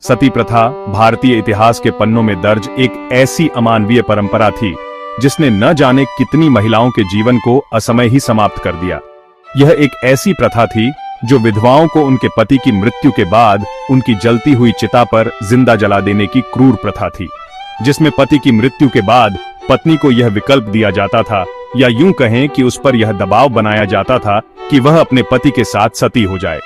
सती प्रथा भारतीय इतिहास के पन्नों में दर्ज एक ऐसी अमानवीय परंपरा थी जिसने न जाने कितनी महिलाओं के जीवन को असमय ही समाप्त कर दिया। यह एक ऐसी प्रथा थी जो विधवाओं को उनके पति की मृत्यु के बाद उनकी जलती हुई चिता पर जिंदा जला देने की क्रूर प्रथा थी, जिसमें पति की मृत्यु के बाद पत्नी को यह विकल्प दिया जाता था, या यूं कहें कि उस पर यह दबाव बनाया जाता था कि वह अपने पति के साथ सती हो जाए।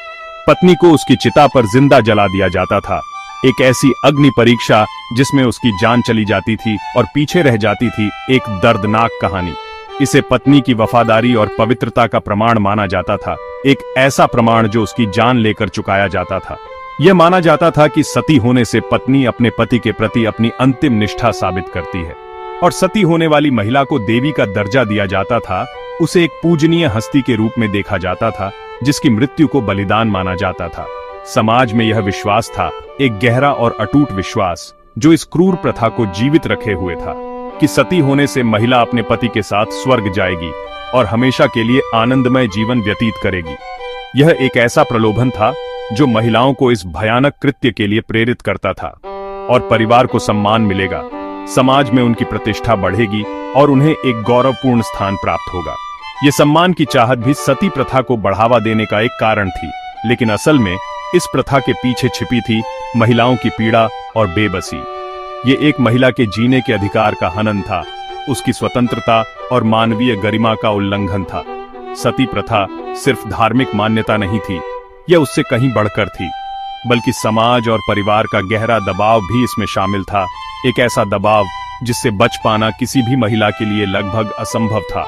पत्नी को उसकी चिता पर जिंदा जला दिया जाता था, एक ऐसी अग्नि परीक्षा जिसमें उसकी जान चली जाती थी और पीछे रह जाती थी एक दर्दनाक कहानी। इसे पत्नी की वफादारी और पवित्रता का प्रमाण माना जाता था, एक ऐसा प्रमाण जो उसकी जान लेकर चुकाया जाता था। यह माना जाता था कि सती होने से पत्नी अपने पति के प्रति अपनी अंतिम निष्ठा साबित करती है, और सती होने वाली महिला को देवी का दर्जा दिया जाता था। उसे एक पूजनीय हस्ती के रूप में देखा जाता था जिसकी मृत्यु को बलिदान माना जाता था। समाज में यह विश्वास था, एक गहरा और अटूट विश्वास जो इस क्रूर प्रथा को जीवित रखे हुए था, कि सती होने से महिला अपने पति के साथ स्वर्ग जाएगी और हमेशा के लिए आनंदमय जीवन व्यतीत करेगी। यह एक ऐसा प्रलोभन था जो महिलाओं को इस भयानक कृत्य के लिए प्रेरित करता था, और परिवार को सम्मान मिलेगा, समाज में उनकी प्रतिष्ठा बढ़ेगी और उन्हें एक गौरवपूर्ण स्थान प्राप्त होगा। ये सम्मान की चाहत भी सती प्रथा को बढ़ावा देने का एक कारण थी, लेकिन असल में इस प्रथा के पीछे छिपी थी महिलाओं की पीड़ा और बेबसी। ये एक महिला के जीने के अधिकार का हनन था, उसकी स्वतंत्रता और मानवीय गरिमा का उल्लंघन था। सती प्रथा सिर्फ धार्मिक मान्यता नहीं थी, यह उससे कहीं बढ़कर थी, बल्कि समाज और परिवार का गहरा दबाव भी इसमें शामिल था, एक ऐसा दबाव जिससे बच पाना किसी भी महिला के लिए लगभग असंभव था।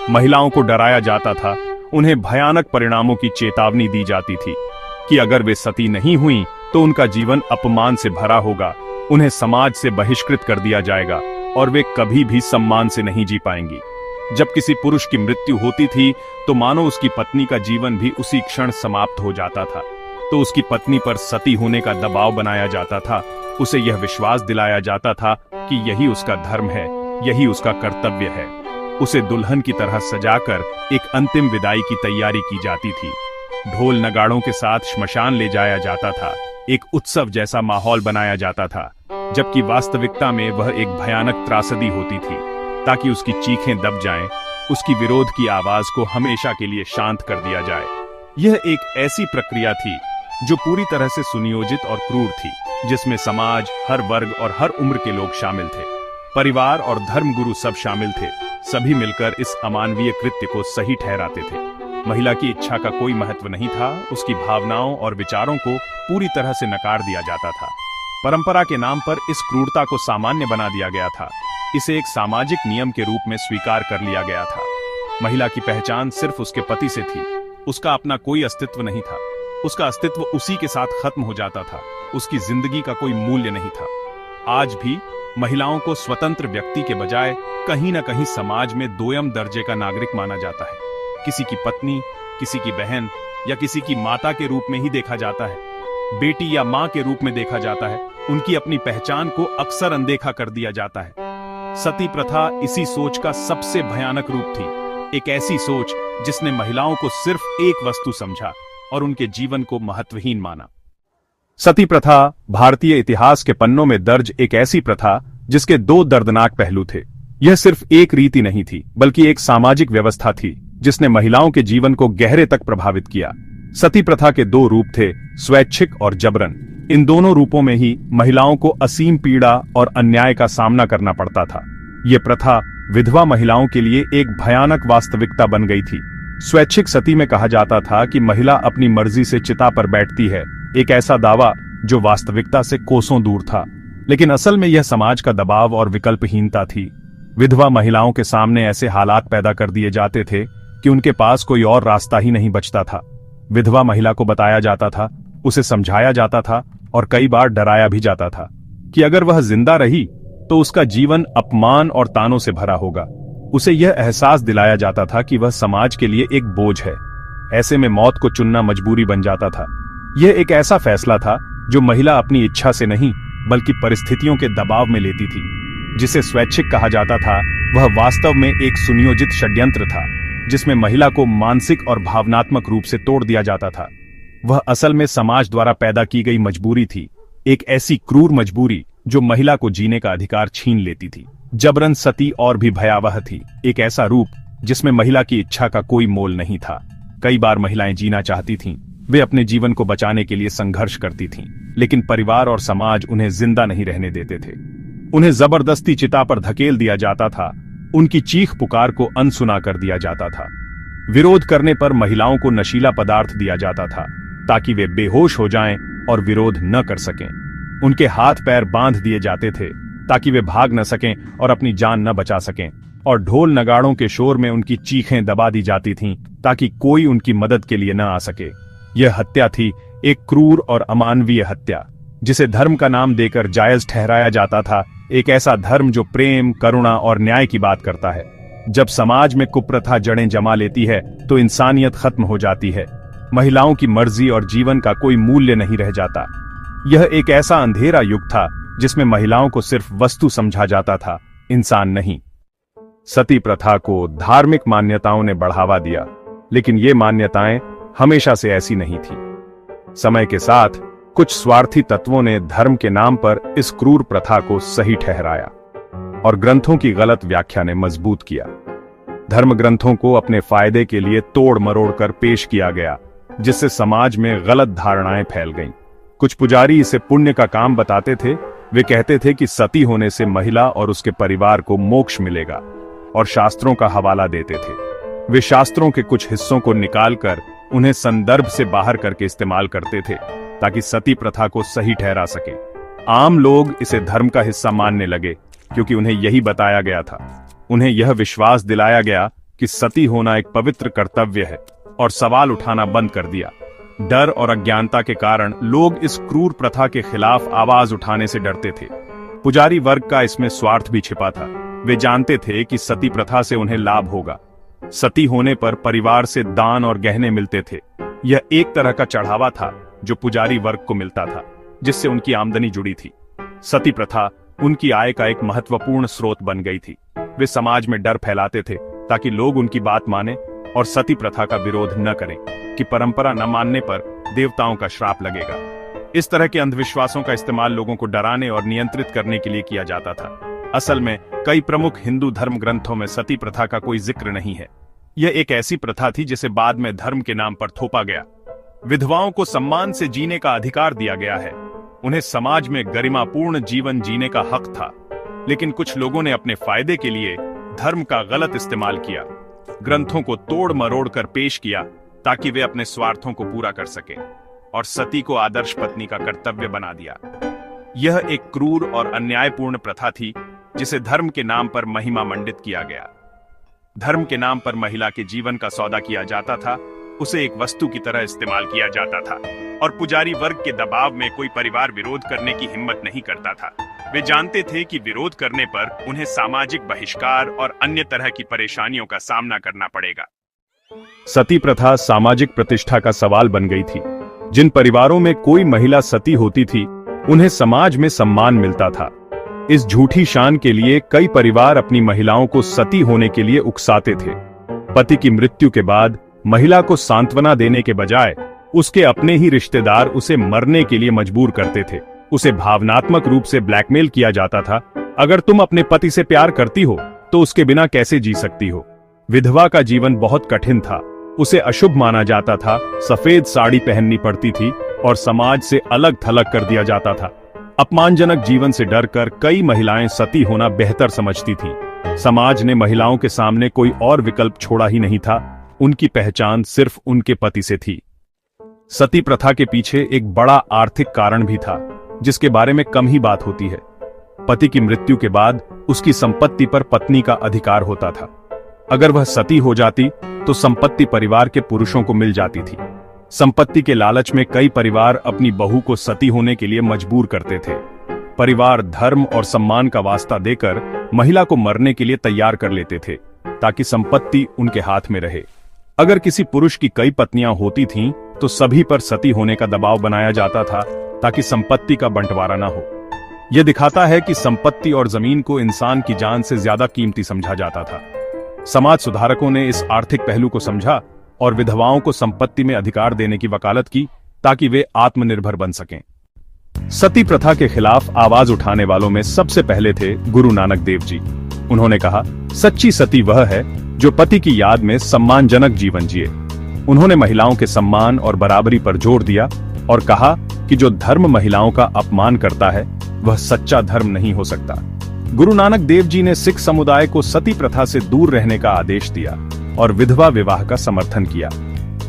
महिलाओं को डराया जाता था, उन्हें भयानक परिणामों की चेतावनी दी जाती थी कि अगर वे सती नहीं हुई तो उनका जीवन अपमान से भरा होगा, उन्हें समाज से बहिष्कृत कर दिया जाएगा और वे कभी भी सम्मान से नहीं जी पाएंगी। जब किसी पुरुष की मृत्यु होती थी तो मानो उसकी पत्नी का जीवन भी उसी क्षण समाप्त हो जाता था, तो उसकी पत्नी पर सती होने का दबाव बनाया जाता था। उसे यह विश्वास दिलाया जाता था कि यही उसका धर्म है, यही उसका कर्तव्य है। उसे दुल्हन की तरह सजाकर एक अंतिम विदाई की तैयारी की जाती थी। ढोल नगाड़ों के साथ श्मशान ले जाया जाता था, एक उत्सव जैसा माहौल बनाया जाता था, जबकि वास्तविकता में वह एक भयानक त्रासदी होती थी, ताकि उसकी चीखें दब जाएं, उसकी विरोध की आवाज को हमेशा के लिए शांत कर दिया जाए। यह एक ऐसी प्रक्रिया थी जो पूरी तरह से सुनियोजित और क्रूर थी, जिसमें समाज, हर वर्ग और हर उम्र के लोग शामिल थे। परिवार और धर्मगुरु सब शामिल थे, सभी मिलकर इस अमानवीय कृत्य को सही ठहराते थे। महिला की इच्छा का कोई महत्व नहीं था, उसकी भावनाओं और विचारों को पूरी तरह से नकार दिया जाता था। परंपरा के नाम पर इस क्रूरता को सामान्य बना दिया गया था, इसे एक सामाजिक नियम के रूप में स्वीकार कर लिया गया था। महिला की पहचान सिर्फ उसके पति से थी, उसका अपना कोई अस्तित्व नहीं था, उसका अस्तित्व उसी के साथ खत्म हो जाता था, उसकी जिंदगी का कोई मूल्य नहीं था। आज भी महिलाओं को स्वतंत्र व्यक्ति के बजाय कहीं न कहीं समाज में दोयम दर्जे का नागरिक माना जाता है। किसी की पत्नी, किसी की बहन या किसी की माता के रूप में ही देखा जाता है, बेटी या मां के रूप में देखा जाता है, उनकी अपनी पहचान को अक्सर अनदेखा कर दिया जाता है। सती प्रथा इसी सोच का सबसे भयानक रूप थी, एक ऐसी सोच जिसने महिलाओं को सिर्फ एक वस्तु समझा और उनके जीवन को महत्वहीन माना। सती प्रथा भारतीय इतिहास के पन्नों में दर्ज एक ऐसी प्रथा जिसके दो दर्दनाक पहलू थे। यह सिर्फ एक रीति नहीं थी, बल्कि एक सामाजिक व्यवस्था थी जिसने महिलाओं के जीवन को गहरे तक प्रभावित किया। सती प्रथा के दो रूप थे, स्वैच्छिक और जबरन। इन दोनों रूपों में ही महिलाओं को असीम पीड़ा और अन्याय का सामना करना पड़ता था। ये प्रथा विधवा महिलाओं के लिए एक भयानक वास्तविकता बन गई थी। स्वैच्छिक सती में कहा जाता था कि महिला अपनी मर्जी से चिता पर बैठती है, एक ऐसा दावा जो वास्तविकता से कोसों दूर था, लेकिन असल में यह समाज का दबाव और विकल्पहीनता थी। विधवा महिलाओं के सामने ऐसे हालात पैदा कर दिए जाते थे कि उनके पास कोई और रास्ता ही नहीं बचता था। विधवा महिला को बताया जाता था, उसे समझाया जाता था और कई बार डराया भी जाता था कि अगर वह जिंदा रही तो उसका जीवन अपमान और तानों से भरा होगा। उसे यह एहसास दिलाया जाता था कि वह समाज के लिए एक बोझ है। ऐसे में मौत को चुनना मजबूरी बन जाता था। यह एक ऐसा फैसला था जो महिला अपनी इच्छा से नहीं बल्कि परिस्थितियों के दबाव में लेती थी। जिसे स्वैच्छिक कहा जाता था, वह वास्तव में एक सुनियोजित षड्यंत्र था, जिसमें महिला को मानसिक और भावनात्मक रूप से तोड़ दिया जाता था। वह असल में समाज द्वारा पैदा की गई मजबूरी थी, एक ऐसी क्रूर मजबूरी जो महिला को जीने का अधिकार छीन लेती थी। जबरन सती और भी भयावह थी, एक ऐसा रूप जिसमें महिला की इच्छा का कोई मोल नहीं था। कई बार महिलाएं जीना चाहती थीं, वे अपने जीवन को बचाने के लिए संघर्ष करती थीं, लेकिन परिवार और समाज उन्हें जिंदा नहीं रहने देते थे। उन्हें जबरदस्ती चिता पर धकेल दिया जाता था, उनकी चीख पुकार को अनसुना कर दिया जाता था। विरोध करने पर महिलाओं को नशीला पदार्थ दिया जाता था ताकि वे बेहोश हो जाएं और विरोध न कर सकें। उनके हाथ पैर बांध दिए जाते थे ताकि वे भाग न सकें और अपनी जान न बचा सकें, और ढोल नगाड़ों के शोर में उनकी चीखें दबा दी जाती थीं ताकि कोई उनकी मदद के लिए न आ सके। यह हत्या थी, एक क्रूर और अमानवीय हत्या, जिसे धर्म का नाम देकर जायज ठहराया जाता था। एक ऐसा धर्म जो प्रेम, करुणा और न्याय की बात करता है। जब समाज में कुप्रथा जड़ें जमा लेती है तो इंसानियत खत्म हो जाती है। महिलाओं की मर्जी और जीवन का कोई मूल्य नहीं रह जाता। यह एक ऐसा अंधेरा युग था जिसमें महिलाओं को सिर्फ वस्तु समझा जाता था, इंसान नहीं। सती प्रथा को धार्मिक मान्यताओं ने बढ़ावा दिया, लेकिन ये मान्यताएं हमेशा से ऐसी नहीं थी। समय के साथ कुछ स्वार्थी तत्वों ने धर्म के नाम पर इस क्रूर प्रथा को सही ठहराया और ग्रंथों की गलत व्याख्या ने मजबूत किया। धर्म ग्रंथों को अपने फायदे के लिए तोड़ मरोड़ कर पेश किया गया, जिससे समाज में गलत धारणाएं फैल गईं। कुछ पुजारी इसे पुण्य का काम बताते थे। वे कहते थे कि सती होने से महिला और उसके परिवार को मोक्ष मिलेगा, और शास्त्रों का हवाला देते थे। वे शास्त्रों के कुछ हिस्सों को निकालकर उन्हें संदर्भ से बाहर करके इस्तेमाल करते थे ताकि सती प्रथा को सही ठहरा सके। आम लोग इसे धर्म का हिस्सा मानने लगे क्योंकि उन्हें यही बताया गया था। उन्हें यह विश्वास दिलाया गया कि सती होना एक पवित्र कर्तव्य है, और सवाल उठाना बंद कर दिया। डर और अज्ञानता के कारण लोग इस क्रूर प्रथा के खिलाफ आवाज उठाने से डरते थे। पुजारी वर्ग का इसमें स्वार्थ भी छिपा था। वे जानते थे कि सती प्रथा से उन्हें लाभ होगा। सती होने पर परिवार से दान और गहने मिलते थे। यह एक तरह का चढ़ावा था जो पुजारी वर्ग को मिलता था, जिससे उनकी आमदनी जुड़ी थी। सती प्रथा उनकी आय का एक महत्वपूर्ण स्रोत बन गई थी। वे समाज में डर फैलाते थे ताकि लोग उनकी बात माने और सती प्रथा का विरोध न करें कि परंपरा न मानने पर देवताओं का श्राप लगेगा। इस तरह के अंधविश्वासों का इस्तेमाल लोगों को डराने और नियंत्रित करने के लिए किया जाता था। असल में कई प्रमुख हिंदू धर्म ग्रंथों में सती प्रथा का कोई जिक्र नहीं है। यह एक ऐसी प्रथा थी जिसे बाद में धर्म के नाम पर थोपा गया। विधवाओं को सम्मान से जीने का अधिकार दिया गया है। उन्हें समाज में गरिमापूर्ण जीवन जीने का हक था, लेकिन कुछ लोगों ने अपने फायदे के लिए धर्म का गलत इस्तेमाल किया, ग्रंथों को तोड़ मरोड़ कर पेश किया ताकि वे अपने स्वार्थों को पूरा कर सकें, और सती को आदर्श पत्नी का कर्तव्य बना दिया। यह एक क्रूर और अन्यायपूर्ण प्रथा थी जिसे धर्म के नाम पर महिमा मंडित किया गया। धर्म के नाम पर महिला के जीवन का सौदा किया जाता था, उसे एक वस्तु की तरह इस्तेमाल किया जाता था, और पुजारी वर्ग के दबाव में कोई परिवार विरोध करने की हिम्मत नहीं करता था। वे जानते थे कि विरोध करने पर उन्हें सामाजिक बहिष्कार और अन्य तरह की परेशानियों का सामना करना पड़ेगा। सती प्रथा सामाजिक प्रतिष्ठा का सवाल बन गई थी। जिन परिवारों में कोई महिला सती होती थी, उन्हें समाज में सम्मान मिलता था। इस झूठी शान के लिए कई परिवार अपनी महिलाओं को सती होने के लिए उकसाते थे। पति की मृत्यु के बाद महिला को सांत्वना देने के बजाय उसके अपने ही रिश्तेदार उसे मरने के लिए मजबूर करते थे। उसे भावनात्मक रूप से ब्लैकमेल किया जाता था। अगर तुम अपने पति से प्यार करती हो तो उसके बिना कैसे जी सकती हो। विधवा का जीवन बहुत कठिन था। उसे अशुभ माना जाता था, सफेद साड़ी पहननी पड़ती थी और समाज से अलग थलग कर दिया जाता था। अपमानजनक जीवन से डरकर कई महिलाएं सती होना बेहतर समझती थीं। समाज ने महिलाओं के सामने कोई और विकल्प छोड़ा ही नहीं था। उनकी पहचान सिर्फ उनके पति से थी। सती प्रथा के पीछे एक बड़ा आर्थिक कारण भी था, जिसके बारे में कम ही बात होती है। पति की मृत्यु के बाद उसकी संपत्ति पर पत्नी का अधिकार होता था। अगर वह सती हो जाती तो संपत्ति परिवार के पुरुषों को मिल जाती थी। संपत्ति के लालच में कई परिवार अपनी बहू को सती होने के लिए मजबूर करते थे। परिवार धर्म और सम्मान का वास्ता देकर महिला को मरने के लिए तैयार कर लेते थे ताकि संपत्ति उनके हाथ में रहे। अगर किसी पुरुष की कई पत्नियां होती थीं, तो सभी पर सती होने का दबाव बनाया जाता था ताकि संपत्ति का बंटवारा न हो। यह दिखाता है कि संपत्ति और जमीन को इंसान की जान से ज्यादा कीमती समझा जाता था। समाज सुधारकों ने इस आर्थिक पहलू को समझा और विधवाओं को संपत्ति में अधिकार देने की वकालत की ताकि वे आत्मनिर्भर बन सकें। सती प्रथा के खिलाफ आवाज उठाने वालों में सबसे पहले थे गुरु नानक देव जी। उन्होंने कहा, सच्ची सती वह है जो पति की याद में सम्मानजनक जीवन जिए। उन्होंने महिलाओं के सम्मान और बराबरी पर जोर दिया और कहा कि जो धर्म महिलाओं का अपमान करता है वह सच्चा धर्म नहीं हो सकता। गुरु नानक देव जी ने सिख समुदाय को सती प्रथा से दूर रहने का आदेश दिया और विधवा विवाह का समर्थन किया।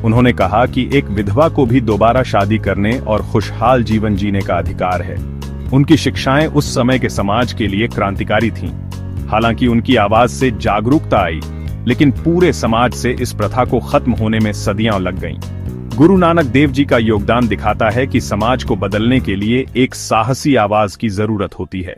उन्होंने कहा कि एक विधवा को भी दोबारा शादी करने और खुशहाल जीवन जीने का अधिकार है। उनकी शिक्षाएं उस समय के समाज के लिए क्रांतिकारी थीं। हालांकि उनकी आवाज से जागरूकता आई, लेकिन पूरे समाज से इस प्रथा को खत्म होने में सदियां लग गईं। गुरु नानक देव जी का योगदान दिखाता है कि समाज को बदलने के लिए एक साहसी आवाज की जरूरत होती है।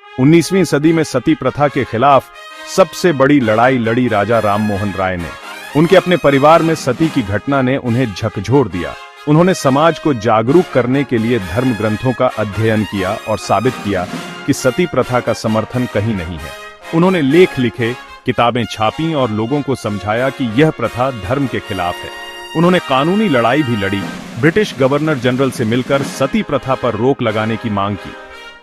19वीं सदी में सती प्रथा के खिलाफ सबसे बड़ी लड़ाई लड़ी राजा राममोहन राय ने। उनके अपने परिवार में सती की घटना ने उन्हें झकझोर दिया। उन्होंने समाज को जागरूक करने के लिए धर्म ग्रंथों का अध्ययन किया और साबित किया कि सती प्रथा का समर्थन कहीं नहीं है। उन्होंने लेख लिखे, किताबें छापी और लोगों को समझाया कि यह प्रथा धर्म के खिलाफ है। उन्होंने कानूनी लड़ाई भी लड़ी, ब्रिटिश गवर्नर जनरल से मिलकर सती प्रथा पर रोक लगाने की मांग की,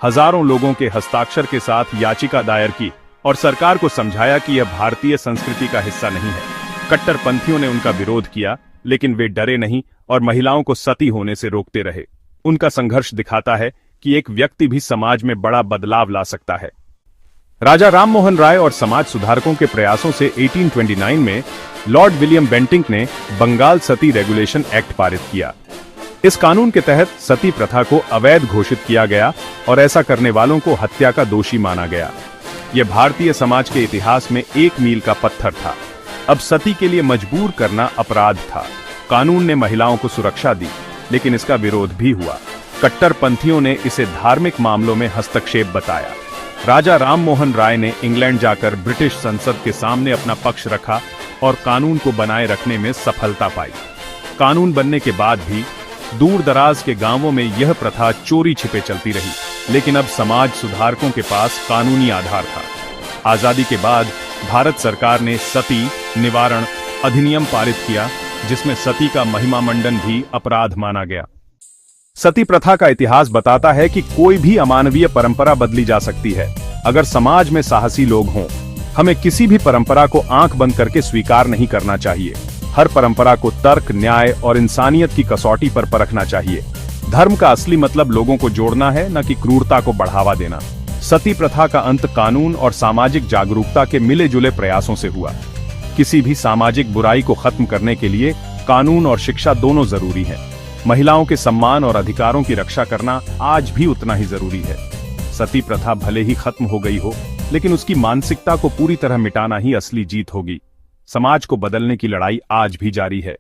हजारों लोगों के हस्ताक्षर के साथ याचिका दायर की और सरकार को समझाया कि यह भारतीय संस्कृति का हिस्सा नहीं है। कट्टरपंथियों ने उनका विरोध किया, लेकिन वे डरे नहीं और महिलाओं को सती होने से रोकते रहे। उनका संघर्ष दिखाता है कि एक व्यक्ति भी समाज में बड़ा बदलाव ला सकता है। राजा राममोहन राय और समाज सुधारकों के प्रयासों से 1829 में लॉर्ड विलियम बेंटिंक ने बंगाल सती रेगुलेशन एक्ट पारित किया। इस कानून के तहत सती प्रथा को अवैध घोषित किया गया और ऐसा करने वालों को हत्या का दोषी माना गया। यह भारतीय समाज के इतिहास में एक मील का पत्थर था। अब सती के लिए मजबूर करना अपराध था। कानून ने महिलाओं को सुरक्षा दी, लेकिन इसका विरोध भी हुआ। कट्टरपंथियों ने इसे धार्मिक मामलों में हस्तक्षेप बताया। राजा राममोहन राय ने इंग्लैंड जाकर ब्रिटिश संसद के सामने अपना पक्ष रखा और कानून को बनाए रखने में सफलता पाई। कानून बनने के बाद भी दूर दराज के गांवों में यह प्रथा चोरी छिपे चलती रही, लेकिन अब समाज सुधारकों के पास कानूनी आधार था। आजादी के बाद भारत सरकार ने सती निवारण अधिनियम पारित किया, जिसमें सती का महिमा मंडन भी अपराध माना गया। सती प्रथा का इतिहास बताता है कि कोई भी अमानवीय परंपरा बदली जा सकती है, अगर समाज में साहसी लोग हों। हमें किसी भी परंपरा को आंख बंद करके स्वीकार नहीं करना चाहिए। हर परंपरा को तर्क, न्याय और इंसानियत की कसौटी पर परखना चाहिए। धर्म का असली मतलब लोगों को जोड़ना है, न कि क्रूरता को बढ़ावा देना। सती प्रथा का अंत कानून और सामाजिक जागरूकता के मिले जुले प्रयासों से हुआ। किसी भी सामाजिक बुराई को खत्म करने के लिए कानून और शिक्षा दोनों जरूरी है। महिलाओं के सम्मान और अधिकारों की रक्षा करना आज भी उतना ही जरूरी है। सती प्रथा भले ही खत्म हो गई हो, लेकिन उसकी मानसिकता को पूरी तरह मिटाना ही असली जीत होगी। समाज को बदलने की लड़ाई आज भी जारी है।